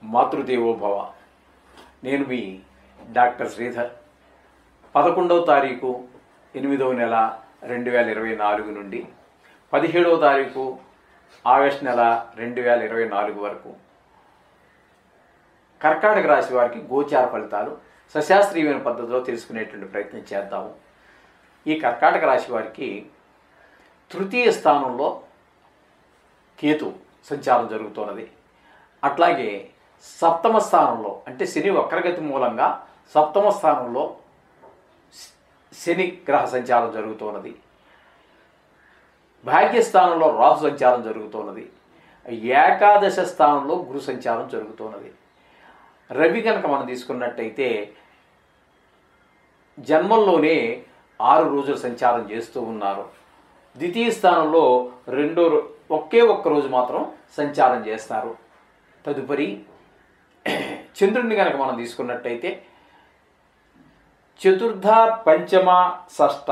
మాతృదేవోభవ. నేను మీ డాక్టర్ శ్రీధర్. 11వ తారీఖు 8వ నెల 2024 నుండి 17వ తారీఖు ఆగస్టు నెల 2024 వరకు కర్కాటక రాశి వారికి గోచార ఫలితాలు సశాస్త్రీయమైన పద్ధతిలో తెలుసుకునేటువంటి ప్రయత్నం చేద్దాము. ఈ కర్కాటక రాశి వారికి తృతీయ స్థానంలో కేతు సంచారం జరుగుతున్నది. అట్లాగే సప్తమ స్థానంలో అంటే శని వక్రగతి మూలంగా సప్తమ స్థానంలో శని గ్రహ సంచారం జరుగుతున్నది. భాగ్యస్థానంలో రాహు సంచారం జరుగుతున్నది. ఏకాదశ స్థానంలో గురు సంచారం జరుగుతున్నది. రవి కనుక మనం తీసుకున్నట్టయితే జన్మంలోనే 6 రోజులు సంచారం చేస్తూ ఉన్నారు. ద్వితీయ స్థానంలో ఒకే ఒక్క రోజు మాత్రం సంచారం చేస్తారు. తదుపరి చంద్రుడిని కనుక మనం తీసుకున్నట్టయితే చతుర్థ, పంచమ, షష్ఠ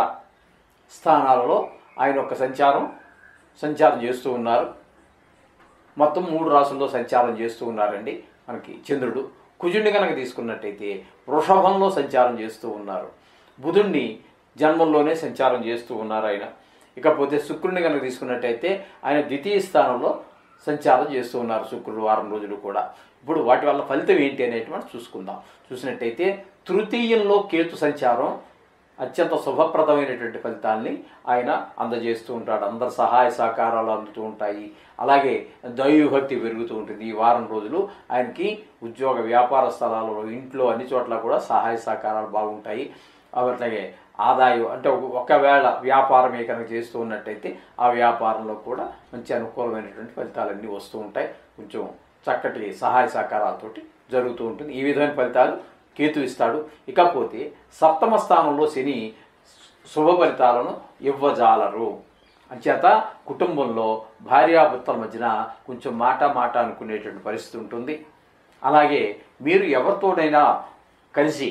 స్థానాలలో ఆయన ఒక సంచారం చేస్తూ ఉన్నారు. మొత్తం 3 రాసుల్లో సంచారం చేస్తూ ఉన్నారండి మనకి చంద్రుడు. కుజుడిని కనుక తీసుకున్నట్టయితే వృషభంలో సంచారం చేస్తూ ఉన్నారు. బుధుడిని జన్మంలోనే సంచారం చేస్తూ ఉన్నారు ఆయన. ఇకపోతే శుక్రుడిని కనుక తీసుకున్నట్టయితే ఆయన ద్వితీయ స్థానంలో సంచారం చేస్తూ ఉన్నారు శుక్రుడు వారం రోజులు కూడా. ఇప్పుడు వాటి వల్ల ఫలితం ఏంటి అనేటువంటి చూసుకుందాం. చూసినట్టయితే తృతీయంలో కేతు సంచారం అత్యంత శుభప్రదమైనటువంటి ఫలితాల్ని ఆయన అందజేస్తూ ఉంటాడు. అందరి సహాయ సహకారాలు అందుతూ ఉంటాయి. అలాగే దైవభక్తి పెరుగుతూ ఉంటుంది. ఈ వారం రోజులు ఆయనకి ఉద్యోగ వ్యాపార స్థలాలలో, ఇంట్లో, అన్ని చోట్ల కూడా సహాయ సహకారాలు బాగుంటాయి. అట్లాగే ఆదాయం అంటే ఒకవేళ వ్యాపారం కనుక చేస్తూ ఉన్నట్టయితే ఆ వ్యాపారంలో కూడా మంచి అనుకూలమైనటువంటి ఫలితాలన్నీ వస్తూ ఉంటాయి. కొంచెం చక్కటి సహాయ సహకారాలతోటి జరుగుతూ ఉంటుంది. ఈ విధమైన ఫలితాలు కేతు ఇస్తాడు. ఇకపోతే సప్తమ స్థానంలో శని శుభ ఫలితాలను ఇవ్వజాలరు. అంచేత కుటుంబంలో భార్యాభర్తల మధ్యన కొంచెం మాట అనుకునేటువంటి పరిస్థితి ఉంటుంది. అలాగే మీరు ఎవరితోనైనా కలిసి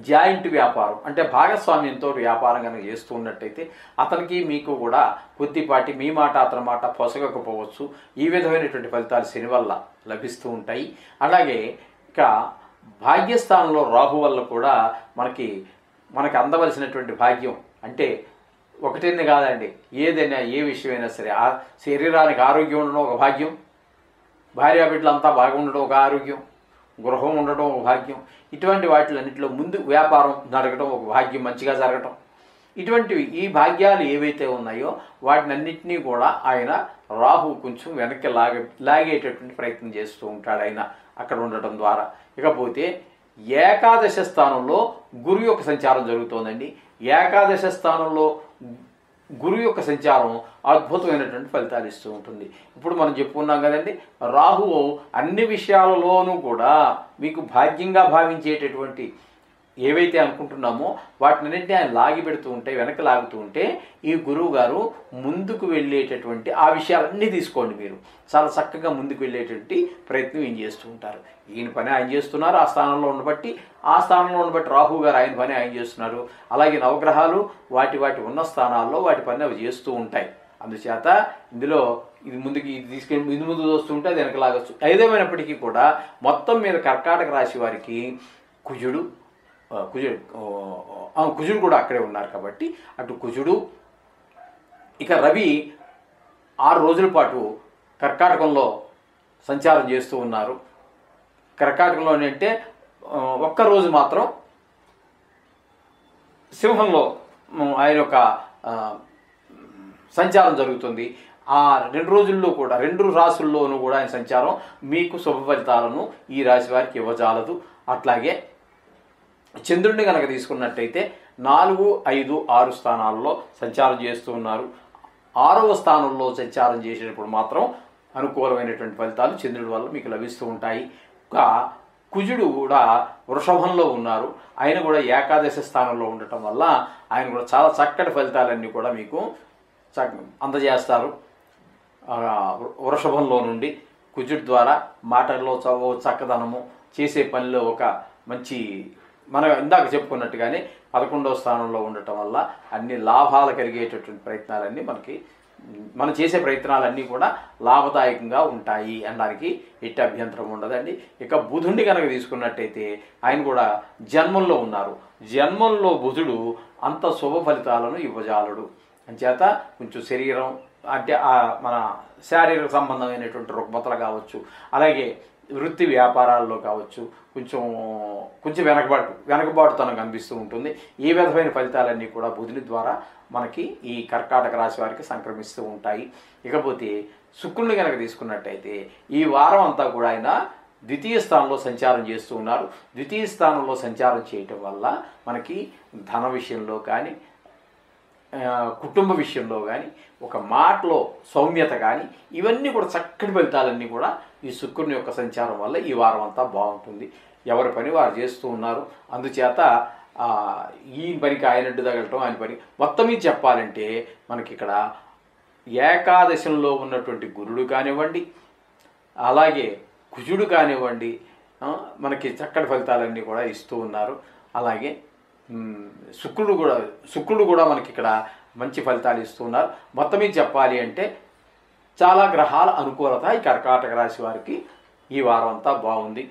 జాయింట్ వ్యాపారం అంటే భాగస్వామ్యంతో వ్యాపారం కనుక చేస్తూ ఉన్నట్టయితే అతనికి మీకు కూడా కొద్దిపాటి మీ మాట అతని మాట పొసగకపోవచ్చు. ఈ విధమైనటువంటి ఫలితాలు శని వల్ల లభిస్తూ ఉంటాయి. అలాగే ఇక భాగ్యస్థానంలో రాహు వల్ల కూడా మనకి అందవలసినటువంటి భాగ్యం అంటే ఒకటేనే కాదండి, ఏదైనా ఏ విషయమైనా సరే ఆ శరీరానికి ఆరోగ్యం ఉండడం ఒక భాగ్యం, భార్యాబిడ్డలంతా బాగుండడం ఒక ఆరోగ్యం, గృహం ఉండడం ఒక భాగ్యం. ఇటువంటి వాటిలన్నింటిలో ముందు వ్యాపారం జరగడం ఒక భాగ్యం, మంచిగా జరగటం. ఇటువంటివి ఈ భాగ్యాలు ఏవైతే ఉన్నాయో వాటినన్నింటినీ కూడా ఆయన రాహు కొంచెం వెనక్కి లాగేటటువంటి ప్రయత్నం చేస్తూ ఉంటాడు ఆయన అక్కడ ఉండటం ద్వారా. ఇకపోతే ఏకాదశ స్థానంలో గురువు యొక్క సంచారం జరుగుతోందండి. ఏకాదశ స్థానంలో గురువు యొక్క సంచారం అద్భుతమైనటువంటి ఫలితాలు ఇస్తూ ఉంటుంది. ఇప్పుడు మనం చెప్పుకున్నాం కదండి, రాహువు అన్ని విషయాలలోనూ కూడా మీకు భాగ్యంగా భావించేటటువంటి ఏవైతే అనుకుంటున్నామో వాటినన్నింటినీ ఆయన లాగి పెడుతూ ఉంటే, వెనక్కి లాగుతూ ఉంటే ఈ గురువు గారు ముందుకు వెళ్ళేటటువంటి ఆ విషయాలన్నీ తీసుకోండి. మీరు చాలా చక్కగా ముందుకు వెళ్ళేటువంటి ప్రయత్నం ఏం చేస్తూ ఉంటారు. ఈయన పని ఆయన చేస్తున్నారు ఆ స్థానంలో ఉండబట్టి, ఆ స్థానంలో ఉండబట్టి రాహు గారు ఆయన పని ఆయన చేస్తున్నారు. అలాగే నవగ్రహాలు వాటి ఉన్న స్థానాల్లో వాటి పని అవి చేస్తూ ఉంటాయి. అందుచేత ఇందులో ఇది తీసుకెళ్ళి ఇది ముందు వస్తుంటే అది వెనక లాగచ్చు. ఏదేమైనప్పటికీ కూడా మొత్తం మీద కర్కాటక రాశి వారికి కుజుడు కూడా అక్కడే ఉన్నారు కాబట్టి అటు కుజుడు, ఇక రవి 6 రోజుల పాటు కర్కాటకంలో సంచారం చేస్తూ ఉన్నారు. కర్కాటకంలో అంటే ఒక్కరోజు మాత్రం సింహంలో ఆయన యొక్క సంచారం జరుగుతుంది. ఆ 2 రోజుల్లో కూడా 2 రాశుల్లోనూ కూడా ఆయన సంచారం మీకు శుభ ఫలితాలను ఈ రాశి వారికి ఇవ్వజాలదు. అట్లాగే చంద్రుడిని కనుక తీసుకున్నట్టయితే 4, 5, 6 స్థానాల్లో సంచారం చేస్తూ ఉన్నారు. 6వ స్థానంలో సంచారం చేసేటప్పుడు మాత్రం అనుకూలమైనటువంటి ఫలితాలు చంద్రుడి వల్ల మీకు లభిస్తూ ఉంటాయి. ఇంకా కుజుడు కూడా వృషభంలో ఉన్నారు. ఆయన కూడా ఏకాదశ స్థానంలో ఉండటం వల్ల ఆయన కూడా చాలా చక్కటి ఫలితాలన్నీ కూడా మీకు అందజేస్తారు. వృషభంలో నుండి కుజుడి ద్వారా మాటల్లో చక్కదనము, చేసే పనిలో ఒక మంచి మనం ఇందాక చెప్పుకున్నట్టుగానే 11వ స్థానంలో ఉండటం వల్ల అన్ని లాభాలు కలిగేటటువంటి ప్రయత్నాలన్నీ మనకి మనం చేసే ప్రయత్నాలన్నీ కూడా లాభదాయకంగా ఉంటాయి అనడానికి ఎట్టి అభ్యంతరం ఉండదండి. ఇక బుధుడిని కనుక తీసుకున్నట్టయితే ఆయన కూడా జన్మంలో ఉన్నారు. జన్మంలో బుధుడు అంత శుభ ఫలితాలను ఇవ్వజాలడు. అంచేత కొంచెం శరీరం అంటే మన శారీరక సంబంధమైనటువంటి రుగ్మతలు కావచ్చు, అలాగే వృత్తి వ్యాపారాల్లో కావచ్చు కొంచెం వెనకబాటుతనం కనిపిస్తూ ఉంటుంది. ఈ విధమైన ఫలితాలన్నీ కూడా బుధుని ద్వారా మనకి ఈ కర్కాటక రాశి వారికి సంక్రమిస్తూ ఉంటాయి. ఇకపోతే శుక్రుని కనుక తీసుకున్నట్టయితే ఈ వారం అంతా కూడా ఆయన ద్వితీయ స్థానంలో సంచారం చేస్తూ ఉన్నారు. ద్వితీయ స్థానంలో సంచారం చేయటం వల్ల మనకి ధన విషయంలో కానీ, కుటుంబ విషయంలో కానీ, ఒక మాటలో సౌమ్యత కానీ, ఇవన్నీ కూడా చక్కటి ఫలితాలన్నీ కూడా ఈ శుక్రుని యొక్క సంచారం వల్ల ఈ వారం అంతా బాగుంటుంది. ఎవరి పని వారు చేస్తూ ఉన్నారు. అందుచేత ఈ పనికి ఆయనడ్డు తగలటం, ఆయన పని మొత్తం మీద చెప్పాలంటే మనకి ఇక్కడ ఏకాదశంలో ఉన్నటువంటి గురుడు కానివ్వండి, అలాగే కుజుడు కానివ్వండి, మనకి చక్కటి ఫలితాలన్నీ కూడా ఇస్తూ ఉన్నారు. అలాగే శుక్రుడు కూడా మనకి ఇక్కడ మంచి ఫలితాలు ఇస్తున్నారు. మొత్తం మీద చెప్పాలి అంటే చాలా గ్రహాల అనుకూలత ఈ కర్కాటక రాశి వారికి ఈ వారం అంతా బాగుంది.